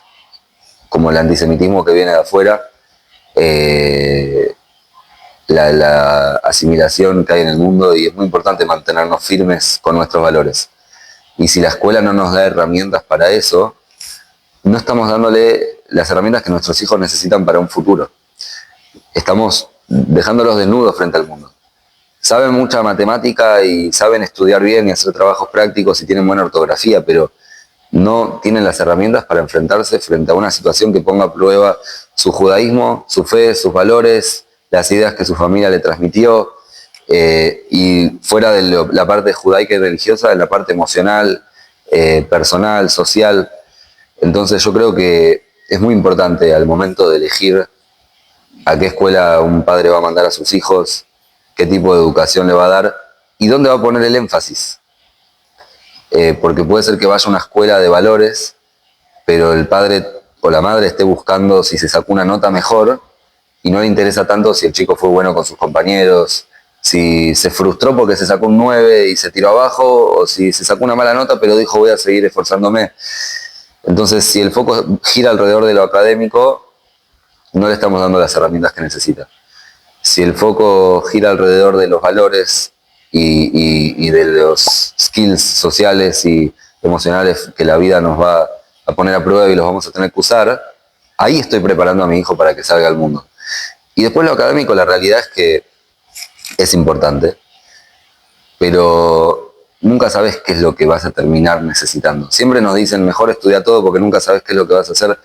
como el antisemitismo que viene de afuera, la asimilación que hay en el mundo, y es muy importante mantenernos firmes con nuestros valores. Y si la escuela no nos da herramientas para eso, no estamos dándole las herramientas que nuestros hijos necesitan para un futuro. Estamos dejándolos desnudos frente al mundo. Saben mucha matemática y saben estudiar bien y hacer trabajos prácticos y tienen buena ortografía, pero no tienen las herramientas para enfrentarse frente a una situación que ponga a prueba su judaísmo, su fe, sus valores, las ideas que su familia le transmitió, y fuera de la parte judaica y religiosa, en la parte emocional, personal, social. Entonces yo creo que es muy importante al momento de elegir a qué escuela un padre va a mandar a sus hijos, qué tipo de educación le va a dar y dónde va a poner el énfasis. Porque puede ser que vaya a una escuela de valores, pero el padre o la madre esté buscando si se sacó una nota mejor y no le interesa tanto si el chico fue bueno con sus compañeros, si se frustró porque se sacó un 9 y se tiró abajo, o si se sacó una mala nota pero dijo voy a seguir esforzándome. Entonces, si el foco gira alrededor de lo académico, no le estamos dando las herramientas que necesita. Si el foco gira alrededor de los valores y de los skills sociales y emocionales que la vida nos va a poner a prueba y los vamos a tener que usar, ahí estoy preparando a mi hijo para que salga al mundo. Y después lo académico, la realidad es que es importante, pero nunca sabes qué es lo que vas a terminar necesitando. Siempre nos dicen mejor estudia todo porque nunca sabes qué es lo que vas a hacer,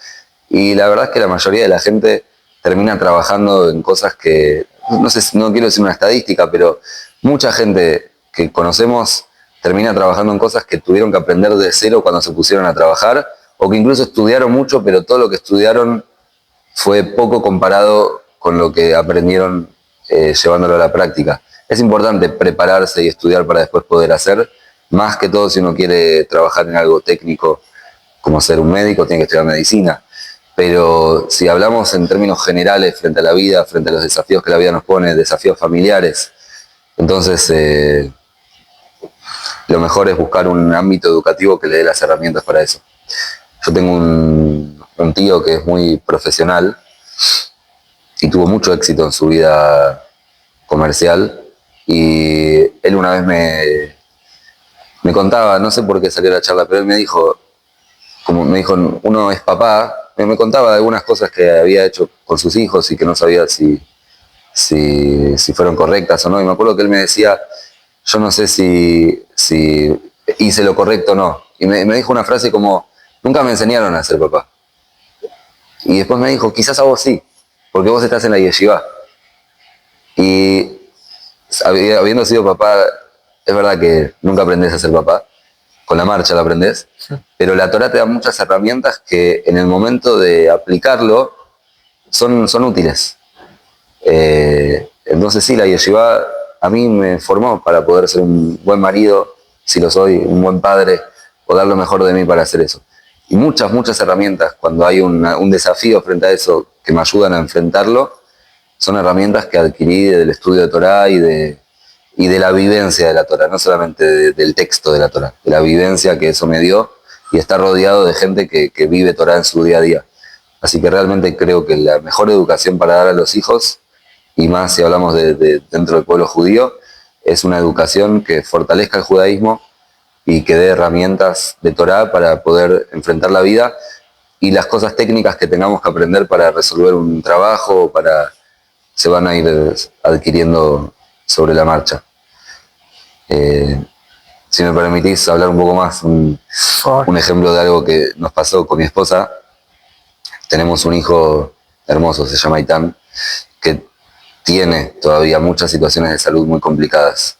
y la verdad es que la mayoría de la gente termina trabajando en cosas que, no sé, no quiero decir una estadística, pero mucha gente que conocemos termina trabajando en cosas que tuvieron que aprender de cero cuando se pusieron a trabajar, o que incluso estudiaron mucho, pero todo lo que estudiaron fue poco comparado con lo que aprendieron llevándolo a la práctica. Es importante prepararse y estudiar para después poder hacer, más que todo si uno quiere trabajar en algo técnico, como ser un médico, tiene que estudiar medicina. Pero si hablamos en términos generales frente a la vida, frente a los desafíos que la vida nos pone, desafíos familiares, entonces lo mejor es buscar un ámbito educativo que le dé las herramientas para eso. Yo tengo un tío que es muy profesional y tuvo mucho éxito en su vida comercial, y él una vez me contaba, no sé por qué salió la charla, pero él me dijo, uno es papá, me contaba de algunas cosas que había hecho con sus hijos y que no sabía si fueron correctas o no, y me acuerdo que él me decía, yo no sé si hice lo correcto o no, y me dijo una frase como, nunca me enseñaron a ser papá, y después me dijo, quizás a vos sí, porque vos estás en la yeshiva, y habiendo sido papá, es verdad que nunca aprendés a ser papá, con la marcha lo aprendés, pero la Torá te da muchas herramientas que en el momento de aplicarlo son útiles. Entonces sí, la yeshiva a mí me formó para poder ser un buen marido, si lo soy, un buen padre, o dar lo mejor de mí para hacer eso. Y muchas herramientas, cuando hay un desafío frente a eso que me ayudan a enfrentarlo, son herramientas que adquirí del estudio de Torá y de la vivencia de la Torá, no solamente del texto de la Torá, de la vivencia que eso me dio, y estar rodeado de gente que vive Torá en su día a día. Así que realmente creo que la mejor educación para dar a los hijos, y más si hablamos de dentro del pueblo judío, es una educación que fortalezca el judaísmo y que dé herramientas de Torá para poder enfrentar la vida, y las cosas técnicas que tengamos que aprender para resolver un trabajo, se van a ir adquiriendo sobre la marcha. Si me permitís hablar un poco más, un ejemplo de algo que nos pasó con mi esposa. Tenemos un hijo hermoso, se llama Itán, que tiene todavía muchas situaciones de salud muy complicadas.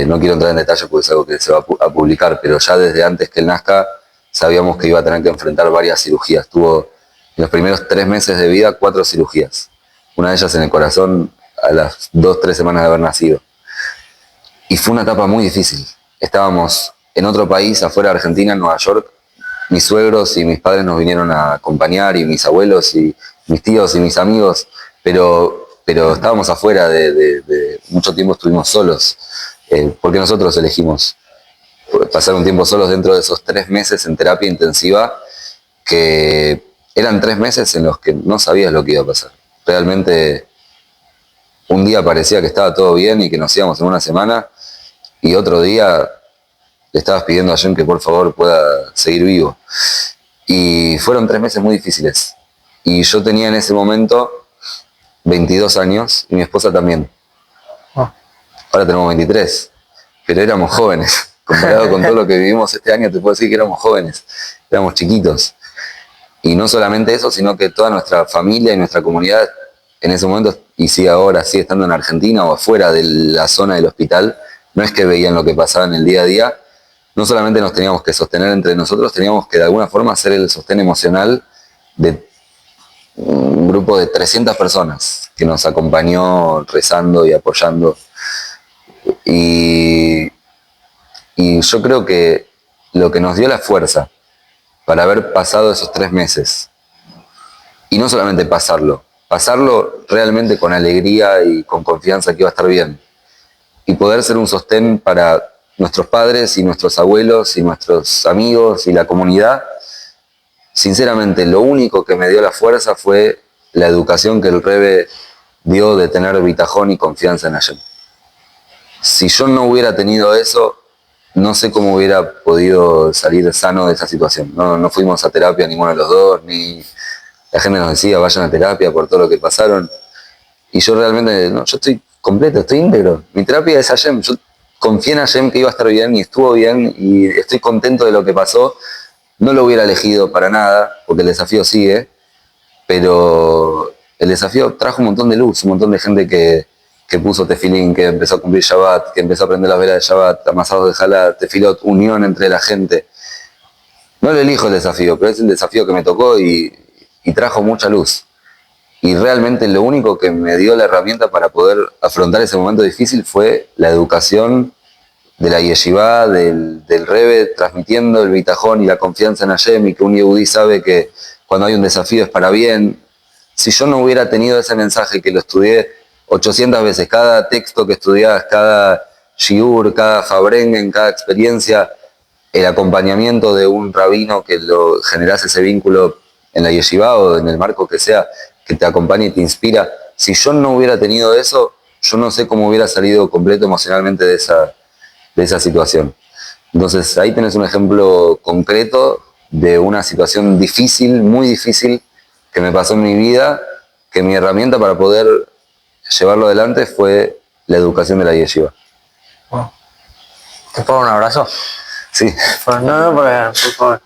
No quiero entrar en detalles porque es algo que se va a publicar, pero ya desde antes que él nazca sabíamos que iba a tener que enfrentar varias cirugías. Tuvo en los primeros 3 meses de vida 4 cirugías. Una de ellas en el corazón a las 2-3 semanas de haber nacido. Y fue una etapa muy difícil. Estábamos en otro país, afuera de Argentina, en Nueva York. Mis suegros y mis padres nos vinieron a acompañar, y mis abuelos y mis tíos y mis amigos, pero estábamos afuera de mucho tiempo, estuvimos solos, porque nosotros elegimos pasar un tiempo solos dentro de esos 3 meses en terapia intensiva, que eran 3 meses en los que no sabías lo que iba a pasar. Realmente un día parecía que estaba todo bien y que nos íbamos en una semana, y otro día le estabas pidiendo a Jen que por favor pueda seguir vivo. Y fueron 3 meses muy difíciles. Y yo tenía en ese momento 22 años y mi esposa también. Ahora tenemos 23, pero éramos jóvenes. Comparado con todo lo que vivimos este año, te puedo decir que éramos jóvenes, éramos chiquitos. Y no solamente eso, sino que toda nuestra familia y nuestra comunidad en ese momento, y sigue ahora, sigue estando en Argentina o afuera de la zona del hospital, no es que veían lo que pasaba en el día a día. No solamente nos teníamos que sostener entre nosotros, teníamos que de alguna forma ser el sostén emocional de un grupo de 300 personas que nos acompañó rezando y apoyando. Y yo creo que lo que nos dio la fuerza para haber pasado esos 3 meses, y no solamente pasarlo realmente con alegría y con confianza que iba a estar bien, y poder ser un sostén para nuestros padres y nuestros abuelos y nuestros amigos y la comunidad, sinceramente lo único que me dio la fuerza fue la educación que el Rebbe dio de tener bitajón y confianza en Hashem. Si yo no hubiera tenido eso, no sé cómo hubiera podido salir sano de esa situación. No fuimos a terapia ninguno de los dos, ni la gente nos decía vayan a terapia por todo lo que pasaron. Y yo realmente, yo estoy completo, estoy íntegro. Mi terapia es Hashem. Yo confié en Hashem que iba a estar bien y estuvo bien y estoy contento de lo que pasó. No lo hubiera elegido para nada, porque el desafío sigue, pero el desafío trajo un montón de luz, un montón de gente que puso tefilín, que empezó a cumplir Shabbat, que empezó a prender las velas de Shabbat, amasados de Jalá, tefilot, unión entre la gente. No lo elijo el desafío, pero es el desafío que me tocó y trajo mucha luz. Y realmente lo único que me dio la herramienta para poder afrontar ese momento difícil fue la educación de la yeshivá, del Rebbe, transmitiendo el bitajón y la confianza en Hashem, y que un yehudí sabe que cuando hay un desafío es para bien. Si yo no hubiera tenido ese mensaje, que lo estudié 800 veces, cada texto que estudiás, cada shiur, cada fabrengen, cada experiencia, el acompañamiento de un rabino que lo generase ese vínculo en la yeshivá o en el marco que sea, que te acompaña y te inspira. Si yo no hubiera tenido eso, yo no sé cómo hubiera salido completo emocionalmente de esa situación. Entonces ahí tenés un ejemplo concreto de una situación difícil, muy difícil, que me pasó en mi vida, que mi herramienta para poder llevarlo adelante fue la educación de la yeshiva. Wow. ¿Te puedo dar un abrazo? Sí. Pues no, por favor.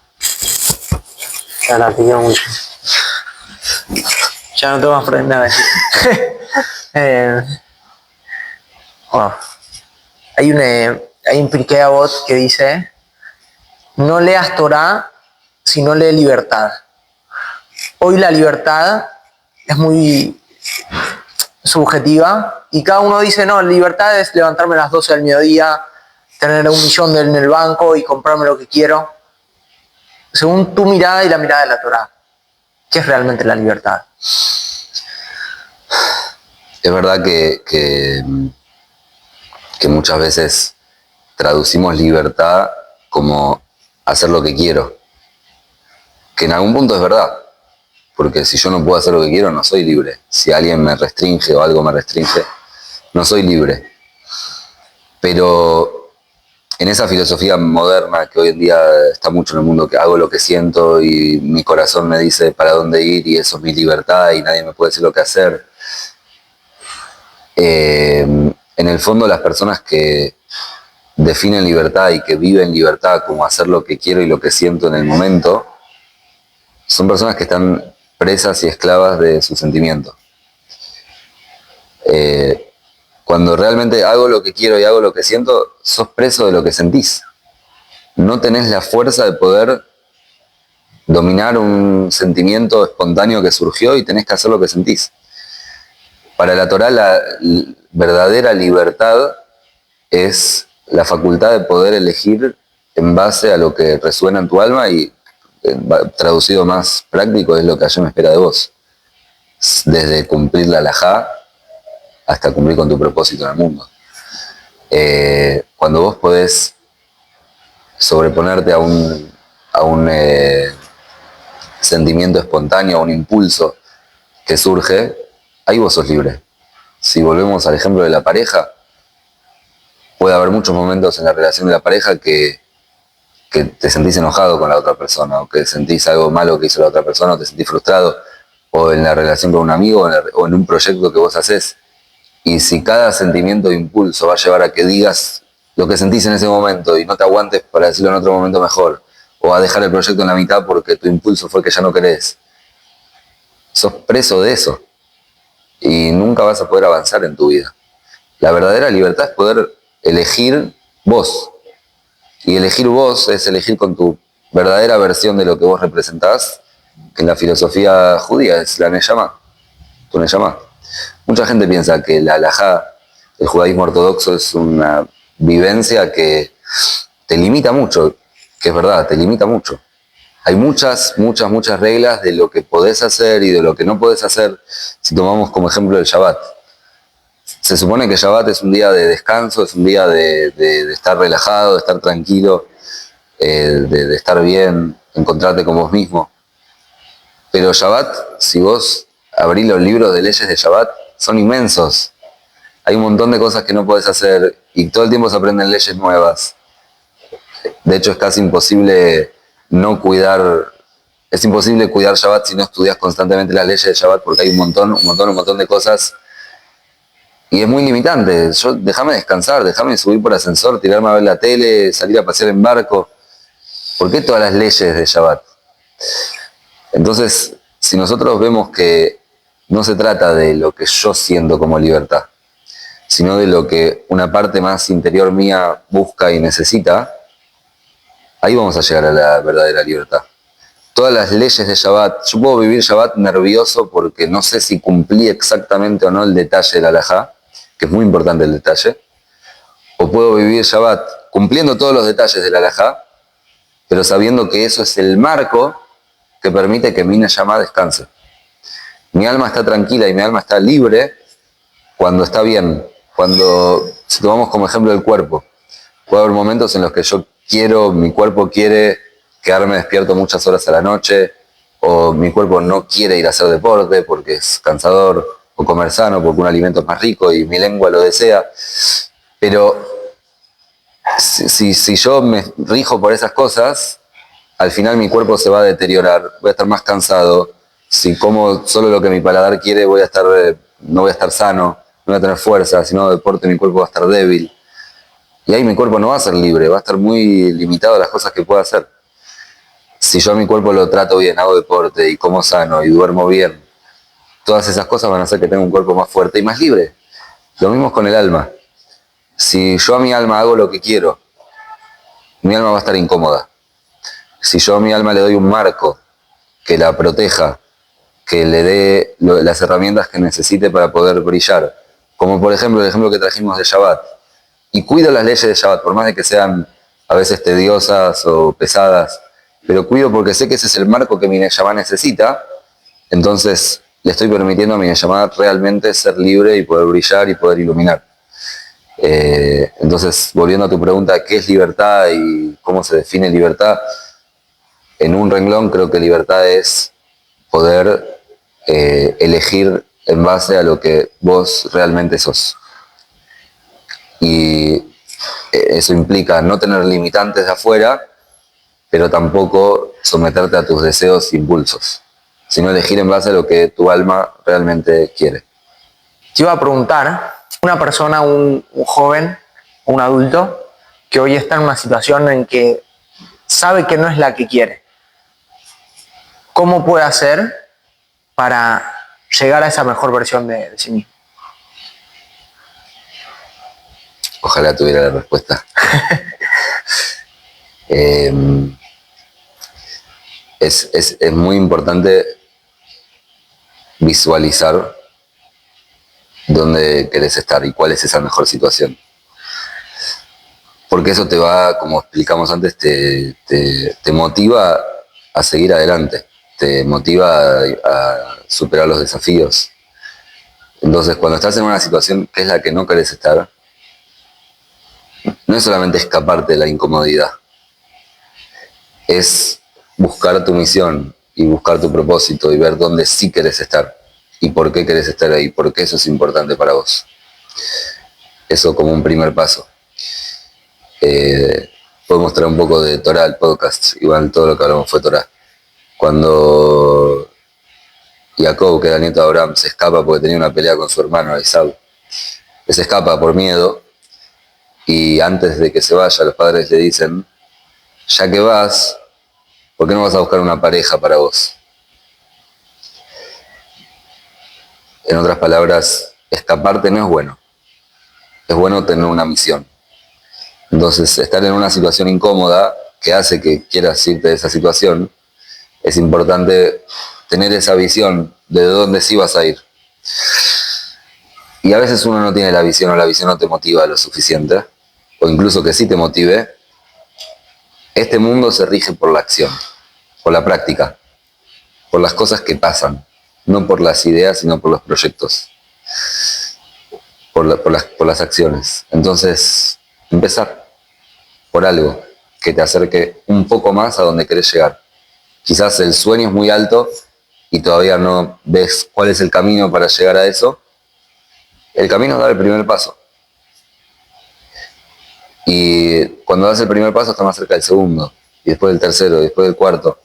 Ya la pido mucho. Ya no tengo más nada que decir. Wow. Hay un Pirkei Avot que dice: no leas Torah, sino lee libertad. Hoy la libertad es muy subjetiva y cada uno dice: no, la libertad es levantarme a las 12 del mediodía, tener 1 millón en el banco y comprarme lo que quiero. Según tu mirada y la mirada de la Torah, ¿qué es realmente la libertad? Es verdad que muchas veces traducimos libertad como hacer lo que quiero, que en algún punto es verdad, porque si yo no puedo hacer lo que quiero, no soy libre. Si alguien me restringe o algo me restringe, no soy libre. Pero en esa filosofía moderna que hoy en día está mucho en el mundo, que hago lo que siento y mi corazón me dice para dónde ir y eso es mi libertad y nadie me puede decir lo que hacer, en el fondo las personas que definen libertad y que viven libertad como hacer lo que quiero y lo que siento en el momento, son personas que están presas y esclavas de su sentimiento. Cuando realmente hago lo que quiero y hago lo que siento, sos preso de lo que sentís. No tenés la fuerza de poder dominar un sentimiento espontáneo que surgió y tenés que hacer lo que sentís. Para la Torá, la verdadera libertad es la facultad de poder elegir en base a lo que resuena en tu alma y, traducido más práctico, es lo que Hashem espera de vos. Desde cumplir la halajá hasta cumplir con tu propósito en el mundo. Cuando vos podés sobreponerte a un sentimiento espontáneo, a un impulso que surge, ahí vos sos libre. Si volvemos al ejemplo de la pareja, puede haber muchos momentos en la relación de la pareja que te sentís enojado con la otra persona, o que sentís algo malo que hizo la otra persona, o te sentís frustrado, o en la relación con un amigo, o en un proyecto que vos hacés. Y si cada sentimiento de impulso va a llevar a que digas lo que sentís en ese momento y no te aguantes para decirlo en otro momento mejor, o a dejar el proyecto en la mitad porque tu impulso fue que ya no querés, sos preso de eso y nunca vas a poder avanzar en tu vida. La verdadera libertad es poder elegir vos, y elegir vos es elegir con tu verdadera versión de lo que vos representás, que en la filosofía judía es la Neyamá, tu Neyamá. Mucha gente piensa que la halajá, el judaísmo ortodoxo, es una vivencia que te limita mucho, que es verdad, te limita mucho. Hay muchas reglas de lo que podés hacer y de lo que no podés hacer. Si tomamos como ejemplo el Shabbat. Se supone que Shabbat es un día de descanso, es un día de estar relajado, de estar tranquilo, de estar bien, encontrarte con vos mismo. Pero Shabbat, si vos abrís los libros de leyes de Shabbat, son inmensos. Hay un montón de cosas que no podés hacer y todo el tiempo se aprenden leyes nuevas. De hecho, es casi imposible es imposible cuidar Shabbat si no estudias constantemente las leyes de Shabbat, porque hay un montón de cosas Y es muy limitante. Déjame descansar, déjame subir por ascensor, tirarme a ver la tele, salir a pasear en barco. ¿Por qué todas las leyes de Shabbat? Entonces, si nosotros vemos que no se trata de lo que yo siento como libertad, sino de lo que una parte más interior mía busca y necesita, ahí vamos a llegar a la verdadera libertad. Todas las leyes de Shabbat, yo puedo vivir Shabbat nervioso porque no sé si cumplí exactamente o no el detalle del halajá, que es muy importante el detalle, o puedo vivir Shabbat cumpliendo todos los detalles del halajá, pero sabiendo que eso es el marco que permite que mi Neshama descanse. Mi alma está tranquila y mi alma está libre cuando está bien. Cuando, si tomamos como ejemplo el cuerpo, puede haber momentos en los que mi cuerpo quiere quedarme despierto muchas horas a la noche, o mi cuerpo no quiere ir a hacer deporte porque es cansador, o comer sano porque un alimento es más rico y mi lengua lo desea. Pero si yo me rijo por esas cosas, al final mi cuerpo se va a deteriorar, voy a estar más cansado. Si como solo lo que mi paladar quiere, no voy a estar sano, no voy a tener fuerza, si no hago deporte mi cuerpo va a estar débil. Y ahí mi cuerpo no va a ser libre, va a estar muy limitado a las cosas que pueda hacer. Si yo a mi cuerpo lo trato bien, hago deporte y como sano y duermo bien, todas esas cosas van a hacer que tenga un cuerpo más fuerte y más libre. Lo mismo con el alma. Si yo a mi alma hago lo que quiero, mi alma va a estar incómoda. Si yo a mi alma le doy un marco que la proteja, que le dé las herramientas que necesite para poder brillar, como por ejemplo el ejemplo que trajimos de Shabbat, y cuido las leyes de Shabbat, por más de que sean a veces tediosas o pesadas, pero cuido porque sé que ese es el marco que mi Neshama necesita, entonces le estoy permitiendo a mi Neshama realmente ser libre y poder brillar y poder iluminar. Entonces, volviendo a tu pregunta, ¿qué es libertad y cómo se define libertad? En un renglón creo que libertad es poder elegir en base a lo que vos realmente sos. Y eso implica no tener limitantes de afuera, pero tampoco someterte a tus deseos e impulsos, sino elegir en base a lo que tu alma realmente quiere. Te iba a preguntar, una persona, un joven, un adulto, que hoy está en una situación en que sabe que no es la que quiere, ¿cómo puede hacer para llegar a esa mejor versión de sí mismo? Ojalá tuviera la respuesta. Es muy importante visualizar dónde querés estar y cuál es esa mejor situación. Porque eso te va, como explicamos antes, te motiva a seguir adelante, te motiva a superar los desafíos. Entonces, cuando estás en una situación que es la que no querés estar, no es solamente escaparte de la incomodidad, es buscar tu misión y buscar tu propósito y ver dónde sí querés estar y por qué querés estar ahí, por qué eso es importante para vos. Eso como un primer paso. Puedo mostrar un poco de Torah al podcast, igual todo lo que hablamos fue Torah. Cuando Jacob, que era el nieto de Abraham, se escapa porque tenía una pelea con su hermano Esaú, se escapa por miedo y antes de que se vaya los padres le dicen, ya que vas, ¿por qué no vas a buscar una pareja para vos? En otras palabras, escaparte no es bueno. Es bueno tener una misión. Entonces, estar en una situación incómoda que hace que quieras irte de esa situación, es importante tener esa visión de dónde sí vas a ir. Y a veces uno no tiene la visión o la visión no te motiva lo suficiente, o incluso que sí te motive. Este mundo se rige por la acción, por la práctica, por las cosas que pasan, no por las ideas, sino por los proyectos, por las acciones. Entonces, empezar por algo que te acerque un poco más a donde querés llegar. Quizás el sueño es muy alto y todavía no ves cuál es el camino para llegar a eso. El camino es dar el primer paso. Y cuando das el primer paso estás más cerca del segundo, y después del tercero, y después del cuarto,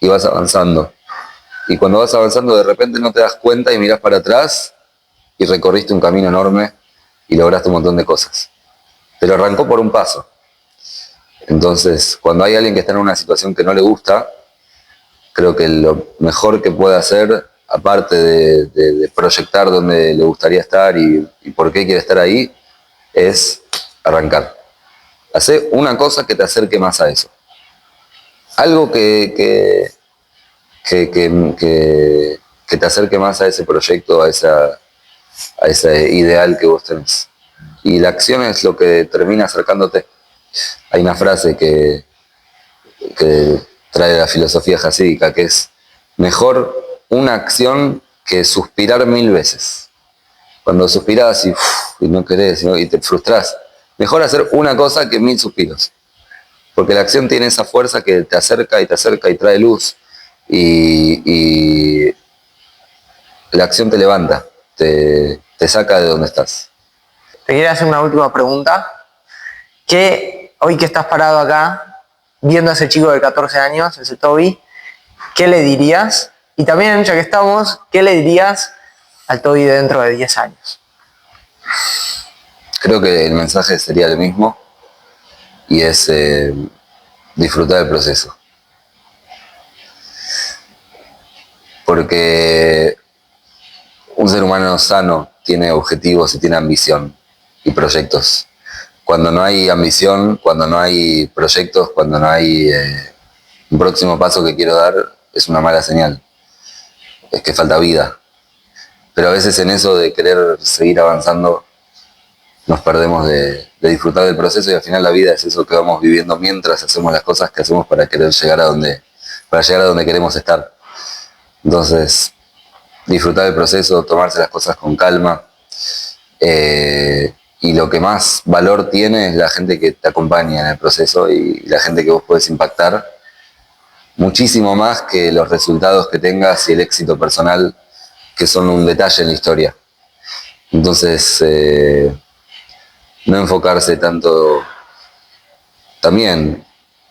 y vas avanzando. Y cuando vas avanzando de repente no te das cuenta y mirás para atrás y recorriste un camino enorme y lograste un montón de cosas. Pero arrancó por un paso. Entonces, cuando hay alguien que está en una situación que no le gusta, creo que lo mejor que puede hacer, aparte de proyectar dónde le gustaría estar y por qué quiere estar ahí, es arrancar. Hacer una cosa que te acerque más a eso. Algo que te acerque más a ese proyecto, a ese ideal que vos tenés. Y la acción es lo que termina acercándote. Hay una frase que trae la filosofía jasídica, que es mejor una acción que suspirar 1000 veces. Cuando suspirás y no querés y te frustrás, mejor hacer una cosa que 1000 suspiros. Porque la acción tiene esa fuerza que te acerca y trae luz. Y la acción te levanta, te saca de donde estás. Te quería hacer una última pregunta. Hoy que estás parado acá, viendo a ese chico de 14 años, ese Toby, ¿qué le dirías? Y también, ya que estamos, ¿qué le dirías al Toby de dentro de 10 años? Creo que el mensaje sería el mismo y es disfrutar del proceso. Porque un ser humano sano tiene objetivos y tiene ambición y proyectos. Cuando no hay ambición, cuando no hay proyectos, cuando no hay un próximo paso que quiero dar, es una mala señal. Es que falta vida. Pero a veces en eso de querer seguir avanzando, nos perdemos de disfrutar del proceso y al final la vida es eso que vamos viviendo mientras hacemos las cosas que hacemos para querer llegar a donde queremos estar. Entonces, disfrutar del proceso, tomarse las cosas con calma. Y lo que más valor tiene es la gente que te acompaña en el proceso y la gente que vos podés impactar muchísimo más que los resultados que tengas y el éxito personal, que son un detalle en la historia. Entonces, no enfocarse tanto también,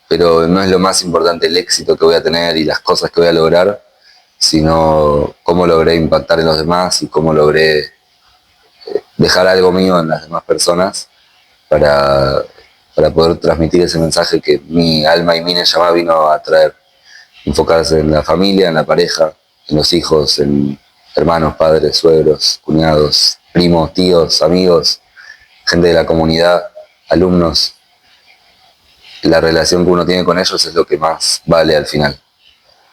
pero no es lo más importante el éxito que voy a tener y las cosas que voy a lograr, sino cómo logré impactar en los demás y cómo logré dejar algo mío en las demás personas para poder transmitir ese mensaje que mi alma y mi Neshama vino a traer. Enfocarse en la familia, en la pareja, en los hijos, en hermanos, padres, suegros, cuñados, primos, tíos, amigos, gente de la comunidad, alumnos. La relación que uno tiene con ellos es lo que más vale al final.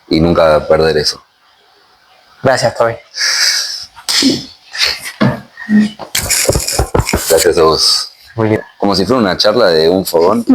Y nunca perder eso. Gracias, Toby. Gracias a vos. Muy bien. Como si fuera una charla de un fogón.